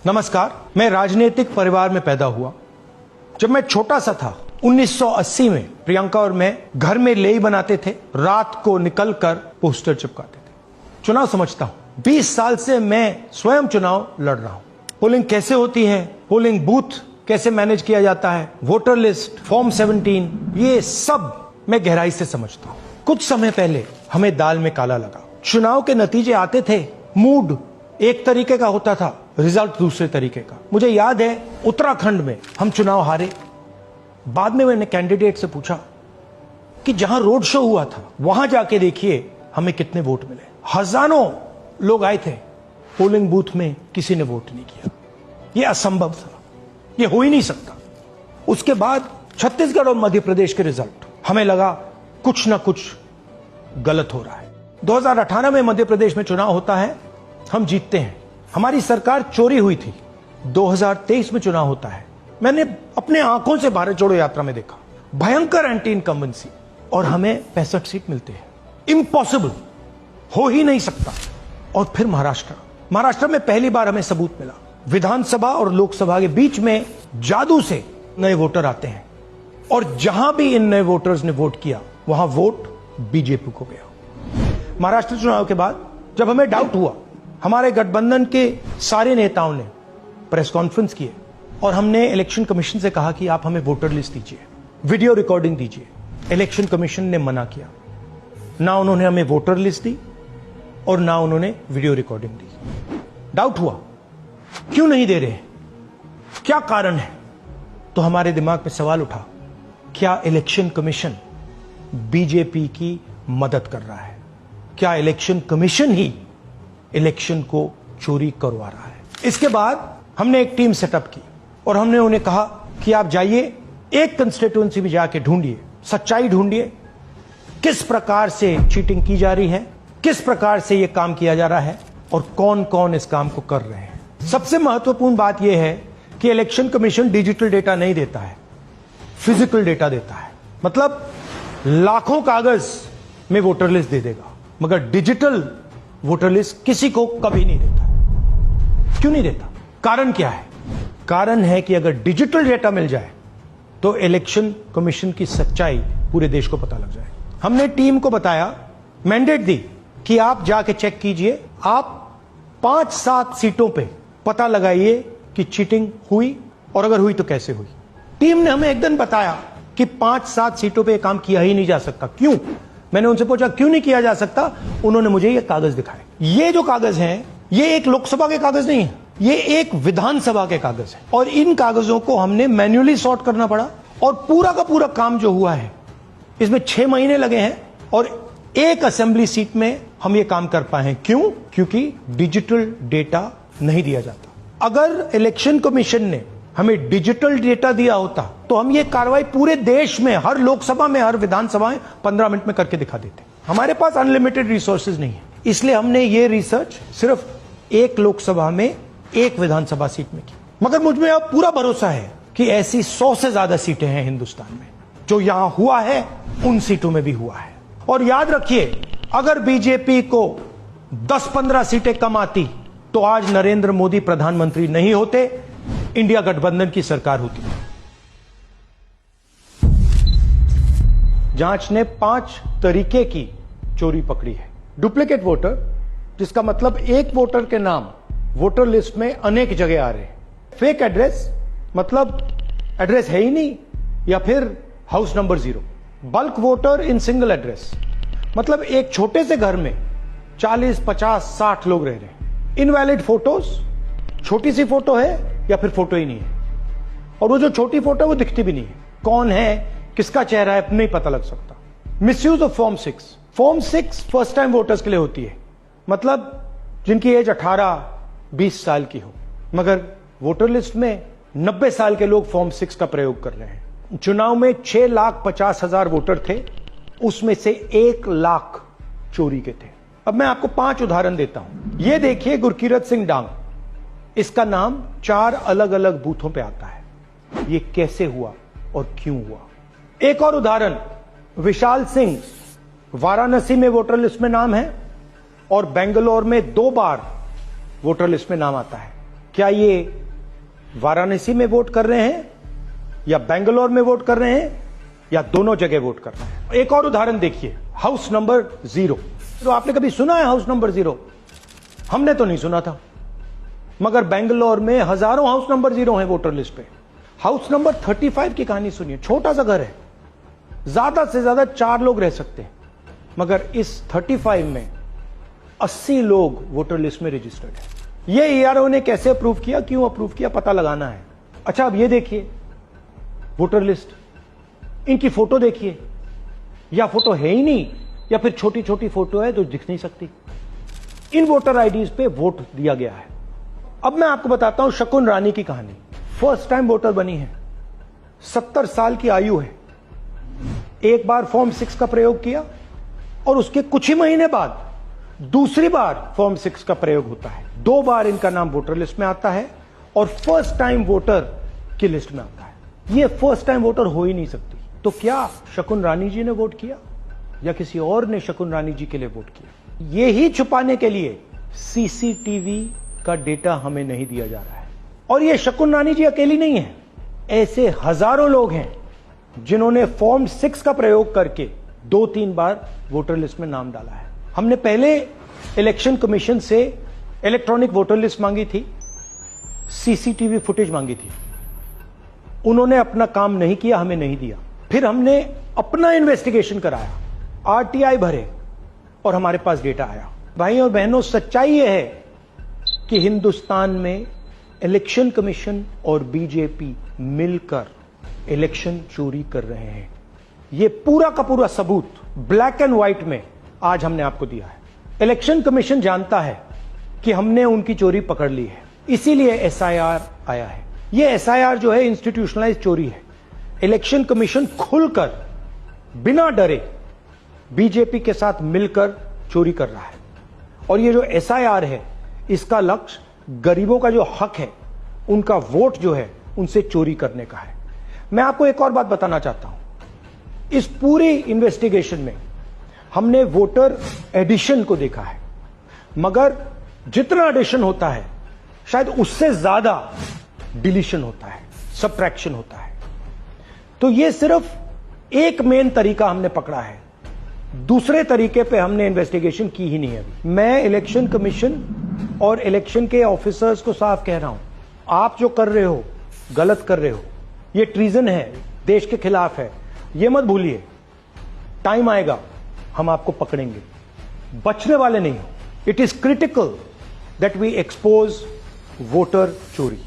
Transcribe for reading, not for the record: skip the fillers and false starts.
नमस्कार। मैं राजनीतिक परिवार में पैदा हुआ। जब मैं छोटा सा था 1980 में प्रियंका और मैं घर में लेई बनाते थे, रात को निकलकर पोस्टर चिपकाते थे। चुनाव समझता हूं। 20 साल से मैं स्वयं चुनाव लड़ रहा हूं। पोलिंग कैसे होती है, पोलिंग बूथ कैसे मैनेज किया जाता है, वोटर लिस्ट, फॉर्म 17, ये सब मैं गहराई से समझता हूं। कुछ समय पहले हमें दाल में काला लगा। चुनाव के नतीजे आते थे, मूड एक तरीके का होता था, रिजल्ट दूसरे तरीके का। मुझे याद है उत्तराखंड में हम चुनाव हारे। बाद में मैंने कैंडिडेट से पूछा कि जहां रोड शो हुआ था वहां जाके देखिए हमें कितने वोट मिले। हजारों लोग आए थे, पोलिंग बूथ में किसी ने वोट नहीं किया। यह असंभव था, यह हो ही नहीं सकता। उसके बाद छत्तीसगढ़ और मध्य प्रदेश के रिजल्ट, हमें लगा कुछ ना कुछ गलत हो रहा है। 2018 में मध्य प्रदेश में चुनाव होता है, हम जीतते हैं। हमारी सरकार चोरी हुई थी। 2023 में चुनाव होता है, मैंने अपने आंखों से भारत जोड़ो यात्रा में देखा, भयंकर एंटी इनकम्बेंसी, और हमें 65 सीट मिलते हैं। इम्पॉसिबल, हो ही नहीं सकता। और फिर महाराष्ट्र में पहली बार हमें सबूत मिला। विधानसभा और लोकसभा के बीच में जादू से नए वोटर आते हैं, और जहां भी इन नए वोटर्स ने वोट किया वहां वोट बीजेपी को गया। महाराष्ट्र चुनाव के बाद जब हमें डाउट हुआ, हमारे गठबंधन के सारे नेताओं ने प्रेस कॉन्फ्रेंस किए और हमने इलेक्शन कमीशन से कहा कि आप हमें वोटर लिस्ट दीजिए, वीडियो रिकॉर्डिंग दीजिए। इलेक्शन कमीशन ने मना किया। ना उन्होंने हमें वोटर लिस्ट दी और ना उन्होंने वीडियो रिकॉर्डिंग दी। डाउट हुआ, क्यों नहीं दे रहे, क्या कारण है? तो हमारे दिमाग में सवाल उठा, क्या इलेक्शन कमीशन बीजेपी की मदद कर रहा है? क्या इलेक्शन कमीशन ही इलेक्शन को चोरी करवा रहा है? इसके बाद हमने एक टीम सेटअप की और हमने उन्हें कहा कि आप जाइए, एक कंस्टिट्यूएंसी भी जाके ढूंढिए, सच्चाई ढूंढिए, किस प्रकार से चीटिंग की जा रही है, किस प्रकार से यह काम किया जा रहा है और कौन कौन इस काम को कर रहे हैं। सबसे महत्वपूर्ण बात यह है कि इलेक्शन कमीशन डिजिटल डेटा नहीं देता है, फिजिकल डेटा देता है। मतलब लाखों कागज में वोटर लिस्ट दे देगा, मगर डिजिटल वोटर लिस्ट किसी को कभी नहीं देता। क्यों नहीं देता? कारण क्या है? कारण है कि अगर डिजिटल डेटा मिल जाए तो इलेक्शन कमीशन की सच्चाई पूरे देश को पता लग जाए। हमने टीम को बताया, मैंडेट दी कि आप जाके चेक कीजिए, आप 5-7 सीटों पे पता लगाइए कि चीटिंग हुई, और अगर हुई तो कैसे हुई। टीम ने हमें एक दिन बताया कि 5-7 सीटों पे यह काम किया ही नहीं जा सकता। क्यों? मैंने उनसे पूछा क्यों नहीं किया जा सकता। उन्होंने मुझे ये कागज दिखाए। ये जो कागज हैं, ये एक लोकसभा के कागज नहीं है, ये एक विधानसभा के कागज है, और इन कागजों को हमने मैन्युअली सॉर्ट करना पड़ा। और पूरा का पूरा काम जो हुआ है, इसमें 6 महीने लगे हैं, और एक असेंबली सीट में हम ये काम कर पाए हैं। क्यों? क्योंकि डिजिटल डेटा नहीं दिया जाता। अगर इलेक्शन कमीशन ने हमें डिजिटल डेटा दिया होता तो हम ये कार्रवाई पूरे देश में, हर लोकसभा में, हर विधानसभा में 15 मिनट में करके दिखा देते। हमारे पास अनलिमिटेड रिसोर्सेज नहीं है, इसलिए हमने ये रिसर्च सिर्फ एक लोकसभा में, एक विधानसभा सीट में की। मगर मुझमें अब पूरा भरोसा है कि ऐसी 100 से ज्यादा सीटें हैं हिंदुस्तान में। जो यहां हुआ है उन सीटों में भी हुआ है। और याद रखिए, अगर बीजेपी को 10-15 सीटें कम आती तो आज नरेंद्र मोदी प्रधानमंत्री नहीं होते, इंडिया गठबंधन की सरकार होती। जांच ने 5 तरीके की चोरी पकड़ी है। डुप्लीकेट वोटर, जिसका मतलब एक वोटर के नाम वोटर लिस्ट में अनेक जगह आ रहे हैं। फेक एड्रेस, मतलब एड्रेस है ही नहीं, या फिर house number 0। Bulk voter in single address, मतलब एक छोटे से घर में 40, 50, 60 लोग रह रहे हैं। इनवैलिड फोटोज, छोटी सी फोटो है या फिर फोटो ही नहीं है, और वो जो छोटी फोटो है वो दिखती भी नहीं है। कौन है, किसका चेहरा है, नहीं पता लग सकता। Misuse of form 6। Form 6 first time voters के लिए होती है, मतलब जिनकी एज 18-20 साल की हो, मगर वोटर लिस्ट में 90 साल के लोग फॉर्म 6 का प्रयोग कर रहे हैं। चुनाव में 6,50,000 वोटर थे, उसमें से 1 लाख चोरी के थे। अब मैं आपको 5 उदाहरण देता हूं। यह देखिए, गुरकीरत सिंह डांग, इसका नाम 4 अलग अलग बूथों पे आता है। यह कैसे हुआ और क्यों हुआ? एक और उदाहरण, विशाल सिंह, वाराणसी में वोटर लिस्ट में नाम है और बेंगलोर में 2 बार वोटर लिस्ट में नाम आता है। क्या ये वाराणसी में वोट कर रहे हैं या बेंगलोर में वोट कर रहे हैं या दोनों जगह वोट कर रहे हैं? एक और उदाहरण देखिए, हाउस नंबर 0। तो आपने कभी सुना है हाउस नंबर 0? हमने तो नहीं सुना था, मगर बेंगलोर में हजारों हाउस नंबर 0 हैं वोटर लिस्ट पे। हाउस नंबर 35 की कहानी सुनिए। छोटा सा घर है, ज्यादा से ज्यादा 4 लोग रह सकते हैं, मगर इस 35 में 80 लोग वोटर लिस्ट में रजिस्टर्ड है। ये ईआरओ ने कैसे अप्रूव किया, क्यों अप्रूव किया, पता लगाना है। अच्छा, अब ये देखिए वोटर लिस्ट, इनकी फोटो देखिए, या फोटो है ही नहीं या फिर छोटी छोटी फोटो है जो दिख नहीं सकती। इन वोटर आईडीज पे वोट दिया गया है। अब मैं आपको बताता हूं शकुन रानी की कहानी। फर्स्ट टाइम वोटर बनी है, 70 साल की आयु है। एक बार फॉर्म 6 का प्रयोग किया और उसके कुछ ही महीने बाद दूसरी बार फॉर्म 6 का प्रयोग होता है। 2 बार इनका नाम वोटर लिस्ट में आता है और फर्स्ट टाइम वोटर की लिस्ट में आता है। ये फर्स्ट टाइम वोटर हो ही नहीं सकती। तो क्या शकुन रानी जी ने वोट किया या किसी और ने शकुन रानी जी के लिए वोट किया? ये ही छुपाने के लिए सीसीटीवी का डेटा हमें नहीं दिया जा रहा है। और ये शकुन रानी जी अकेली नहीं है, ऐसे हजारों लोग हैं जिन्होंने फॉर्म 6 का प्रयोग करके 2-3 बार वोटर लिस्ट में नाम डाला है। हमने पहले इलेक्शन कमीशन से इलेक्ट्रॉनिक वोटर लिस्ट मांगी थी, सीसीटीवी फुटेज मांगी थी। उन्होंने अपना काम नहीं किया, हमें नहीं दिया। फिर हमने अपना इन्वेस्टिगेशन कराया, आरटीआई भरे और हमारे पास डेटा आया। भाई और बहनों, सच्चाई यह है कि हिंदुस्तान में इलेक्शन कमीशन और बीजेपी मिलकर इलेक्शन चोरी कर रहे हैं। यह पूरा का पूरा सबूत ब्लैक एंड व्हाइट में आज हमने आपको दिया है। इलेक्शन कमीशन जानता है कि हमने उनकी चोरी पकड़ ली है, इसीलिए एसआईआर आया है। यह एसआईआर जो है इंस्टीट्यूशनलाइज चोरी है। इलेक्शन कमीशन खुलकर बिना डरे बीजेपी के साथ मिलकर चोरी कर रहा है। और ये जो एसआईआर है, इसका लक्ष्य गरीबों का जो हक है, उनका वोट जो है, उनसे चोरी करने का है। मैं आपको एक और बात बताना चाहता हूं। इस पूरी इन्वेस्टिगेशन में हमने वोटर एडिशन को देखा है, मगर जितना एडिशन होता है शायद उससे ज्यादा डिलीशन होता है, सबट्रैक्शन होता है। तो यह सिर्फ एक मेन तरीका हमने पकड़ा है, दूसरे तरीके पे हमने इन्वेस्टिगेशन की ही नहीं है अभी। मैं इलेक्शन कमीशन और इलेक्शन के ऑफिसर्स को साफ कह रहा हूं, आप जो कर रहे हो गलत कर रहे हो, यह ट्रीजन है, देश के खिलाफ है। यह मत भूलिए, टाइम आएगा हम आपको पकड़ेंगे, बचने वाले नहीं हो। It is critical that we expose voter चोरी।